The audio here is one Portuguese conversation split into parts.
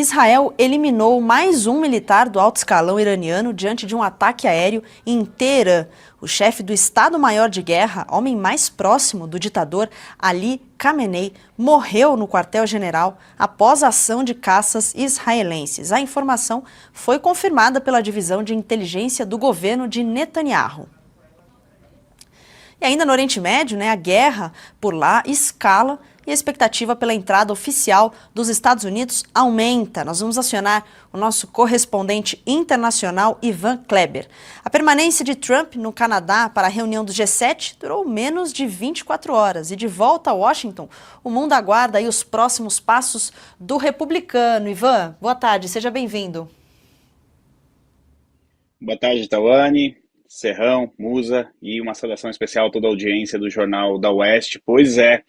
Israel eliminou mais um militar do alto escalão iraniano diante de um ataque aéreo em Teherã. O chefe do Estado-Maior de Guerra, homem mais próximo do ditador Ali Khamenei, morreu no quartel-general após a ação de caças israelenses. A informação foi confirmada pela divisão de inteligência do governo de Netanyahu. E ainda no Oriente Médio, a guerra por lá escala e a expectativa pela entrada oficial dos Estados Unidos aumenta. Nós vamos acionar o nosso correspondente internacional, Ivan Kleber. A permanência de Trump no Canadá para a reunião do G7 durou menos de 24 horas. E de volta a Washington, o mundo aguarda aí os próximos passos do republicano. Ivan, boa tarde, seja bem-vindo. Boa tarde, Tawane, Serrão, Musa e uma saudação especial a toda a audiência do Jornal da Oeste. Pois é,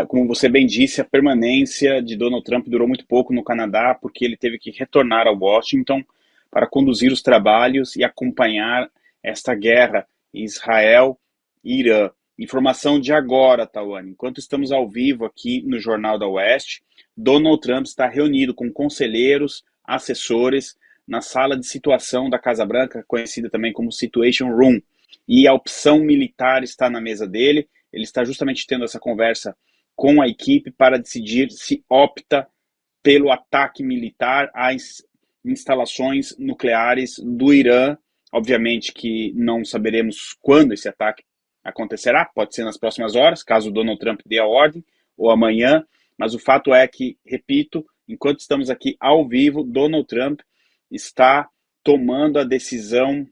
como você bem disse, a permanência de Donald Trump durou muito pouco no Canadá porque ele teve que retornar a Washington para conduzir os trabalhos e acompanhar esta guerra Israel e Irã. Informação de agora, Tawane. Enquanto estamos ao vivo aqui no Jornal da Oeste, Donald Trump está reunido com conselheiros, assessores, na sala de situação da Casa Branca, conhecida também como Situation Room. E a opção militar está na mesa dele. Ele está justamente tendo essa conversa com a equipe para decidir se opta pelo ataque militar às instalações nucleares do Irã. Obviamente que não saberemos quando esse ataque acontecerá, pode ser nas próximas horas, caso Donald Trump dê a ordem, ou amanhã, mas o fato é que, repito, enquanto estamos aqui ao vivo, Donald Trump está tomando a decisão,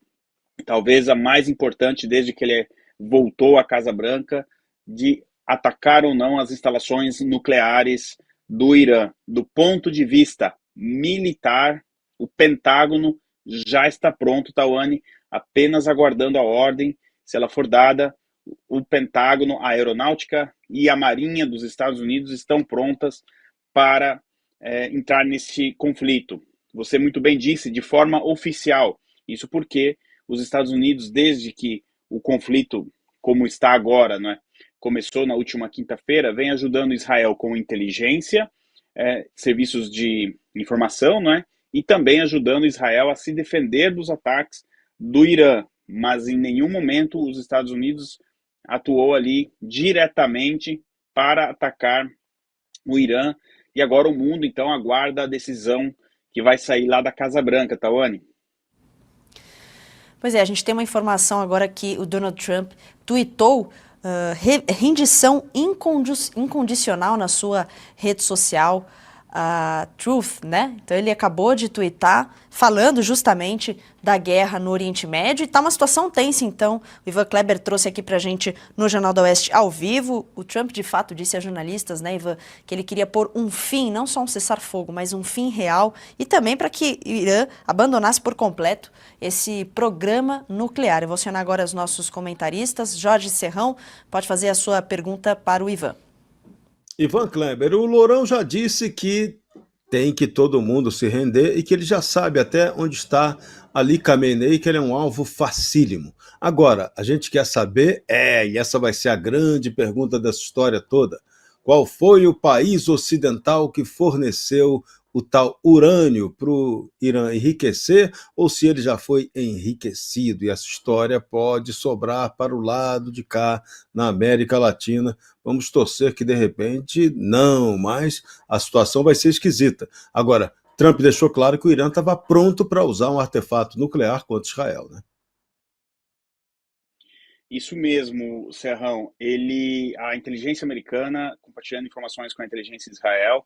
talvez a mais importante desde que ele voltou à Casa Branca, de atacar ou não as instalações nucleares do Irã. Do ponto de vista militar, o Pentágono já está pronto, Tawane, apenas aguardando a ordem. Se ela for dada, o Pentágono, a Aeronáutica e a Marinha dos Estados Unidos estão prontas para entrar nesse conflito. Você muito bem disse, de forma oficial. Isso porque os Estados Unidos, desde que o conflito, como está agora, começou na última quinta-feira, vem ajudando Israel com inteligência, serviços de informação, e também ajudando Israel a se defender dos ataques do Irã. Mas em nenhum momento os Estados Unidos atuou ali diretamente para atacar o Irã. E agora o mundo, então, aguarda a decisão que vai sair lá da Casa Branca, Tawane. Pois é, a gente tem uma informação agora que o Donald Trump tuitou rendição incondicional na sua rede social, Truth, Então ele acabou de tuitar falando justamente da guerra no Oriente Médio e tá uma situação tensa, então. O Ivan Kleber trouxe aqui pra gente no Jornal da Oeste ao vivo. O Trump de fato disse a jornalistas, Ivan, que ele queria pôr um fim, não só um cessar-fogo, mas um fim real e também para que o Irã abandonasse por completo esse programa nuclear. Eu vou acionar agora os nossos comentaristas. Jorge Serrão, pode fazer a sua pergunta para o Ivan. Ivan Kleber, o Lourão já disse que tem que todo mundo se render e que ele já sabe até onde está Ali Khamenei, que ele é um alvo facílimo. Agora, a gente quer saber, e essa vai ser a grande pergunta dessa história toda, qual foi o país ocidental que forneceu o tal urânio para o Irã enriquecer, ou se ele já foi enriquecido, e essa história pode sobrar para o lado de cá, na América Latina. Vamos torcer que, de repente, não, mas a situação vai ser esquisita. Agora, Trump deixou claro que o Irã estava pronto para usar um artefato nuclear contra Israel, Isso mesmo, Serrão. A inteligência americana, compartilhando informações com a inteligência de Israel,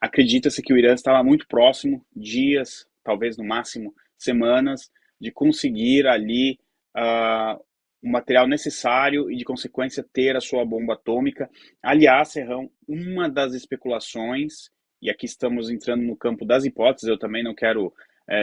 acredita-se que o Irã estava muito próximo, dias, talvez no máximo semanas, de conseguir ali o material necessário e, de consequência, ter a sua bomba atômica. Aliás, Serrão, uma das especulações, e aqui estamos entrando no campo das hipóteses, eu também não quero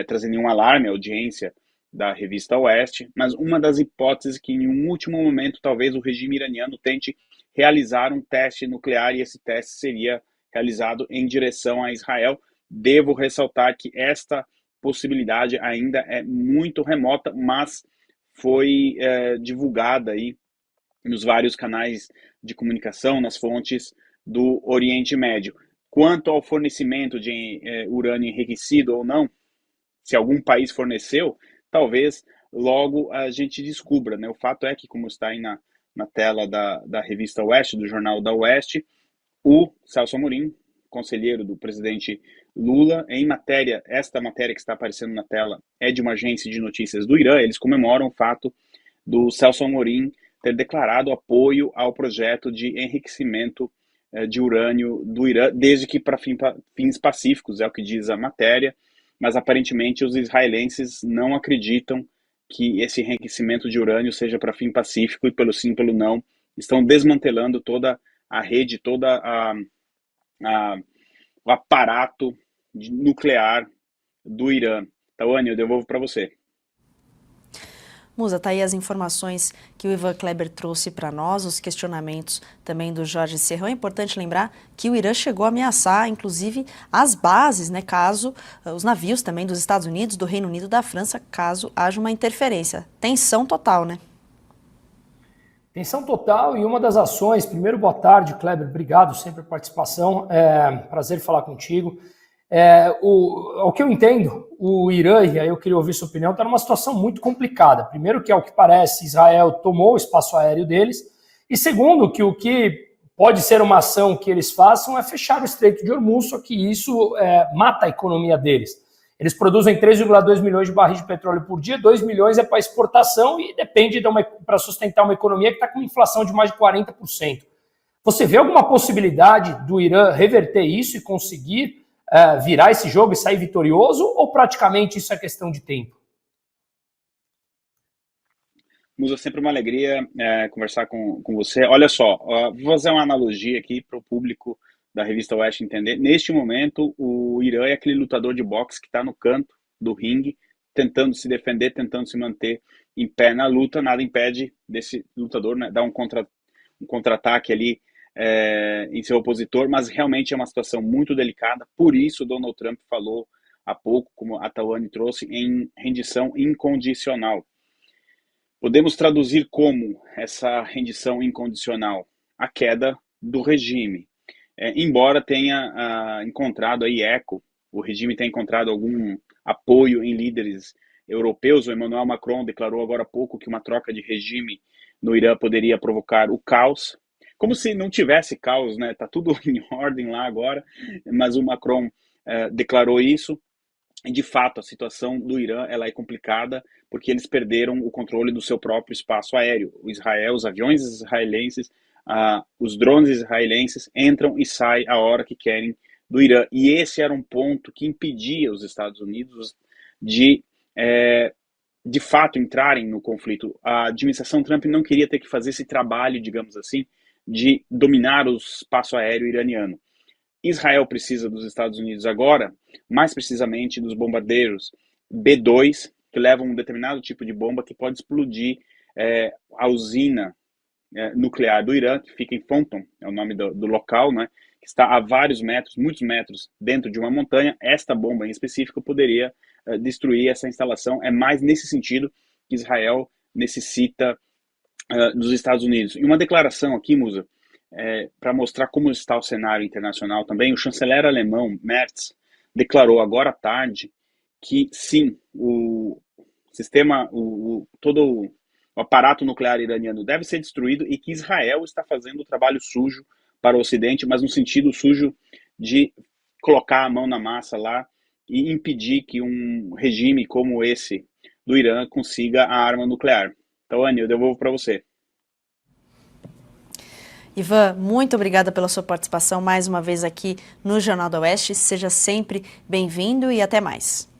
trazer nenhum alarme à audiência da revista Oeste, mas uma das hipóteses que em um último momento talvez o regime iraniano tente realizar um teste nuclear e esse teste seria realizado em direção a Israel. Devo ressaltar que esta possibilidade ainda é muito remota, mas foi divulgada aí nos vários canais de comunicação, nas fontes do Oriente Médio. Quanto ao fornecimento de urânio enriquecido ou não, se algum país forneceu, talvez logo a gente descubra, né? O fato é que, como está aí na tela da revista Oeste, do jornal da Oeste, o Celso Amorim, conselheiro do presidente Lula, esta matéria que está aparecendo na tela é de uma agência de notícias do Irã, eles comemoram o fato do Celso Amorim ter declarado apoio ao projeto de enriquecimento de urânio do Irã, desde que para fins pacíficos, é o que diz a matéria, mas aparentemente os israelenses não acreditam que esse enriquecimento de urânio seja para fim pacífico, e pelo sim, pelo não, estão desmantelando toda a rede, o aparato nuclear do Irã. Tawane, eu devolvo para você. Musa, tá aí as informações que o Ivan Kleber trouxe para nós, os questionamentos também do Jorge Serrão. É importante lembrar que o Irã chegou a ameaçar, inclusive, as bases, né, caso os navios também dos Estados Unidos, do Reino Unido, da França, caso haja uma interferência. Tensão total, né? Tensão total, e uma das ações, primeiro, boa tarde, Kleber, obrigado sempre pela participação, prazer falar contigo. Ao que eu entendo, o Irã, e aí eu queria ouvir sua opinião, está numa situação muito complicada. Primeiro, que ao que parece, Israel tomou o espaço aéreo deles, e segundo, que o que pode ser uma ação que eles façam é fechar o Estreito de Hormuz, só que isso mata a economia deles. Eles produzem 3,2 milhões de barris de petróleo por dia, 2 milhões é para exportação e depende para sustentar uma economia que está com inflação de mais de 40%. Você vê alguma possibilidade do Irã reverter isso e conseguir virar esse jogo e sair vitorioso, ou praticamente isso é questão de tempo? Musa, sempre uma alegria conversar com você. Olha só, vou fazer uma analogia aqui para o público da revista Oeste entender. Neste momento, o Irã é aquele lutador de boxe que está no canto do ringue, tentando se defender, tentando se manter em pé na luta. Nada impede desse lutador, né, dar um contra-ataque ali em seu opositor, mas realmente é uma situação muito delicada. Por isso, Donald Trump falou há pouco, como a Tawane trouxe, em rendição incondicional. Podemos traduzir como essa rendição incondicional? A queda do regime. Embora tenha encontrado aí eco, o regime tenha encontrado algum apoio em líderes europeus. O Emmanuel Macron declarou agora há pouco que uma troca de regime no Irã poderia provocar o caos. Como se não tivesse caos, né? Tá tudo em ordem lá agora, mas o Macron declarou isso. E, de fato, a situação do Irã ela é complicada porque eles perderam o controle do seu próprio espaço aéreo. O Israel, os aviões israelenses, os drones israelenses entram e saem a hora que querem do Irã. E esse era um ponto que impedia os Estados Unidos de fato, entrarem no conflito. A administração Trump não queria ter que fazer esse trabalho, digamos assim, de dominar o espaço aéreo iraniano. Israel precisa dos Estados Unidos agora, mais precisamente dos bombardeiros B-2, que levam um determinado tipo de bomba que pode explodir a usina nuclear do Irã, que fica em Fonton, é o nome do local, né, que está a vários metros, muitos metros, dentro de uma montanha. Esta bomba em específico poderia destruir essa instalação. É mais nesse sentido que Israel necessita dos Estados Unidos. E uma declaração aqui, Musa, para mostrar como está o cenário internacional também, o chanceler alemão Merz declarou agora à tarde que sim, o sistema, todo o aparato nuclear iraniano deve ser destruído e que Israel está fazendo o trabalho sujo para o Ocidente, mas no sentido sujo de colocar a mão na massa lá e impedir que um regime como esse do Irã consiga a arma nuclear. Então, Anny, eu devolvo para você. Ivan, muito obrigada pela sua participação mais uma vez aqui no Jornal da Oeste. Seja sempre bem-vindo e até mais.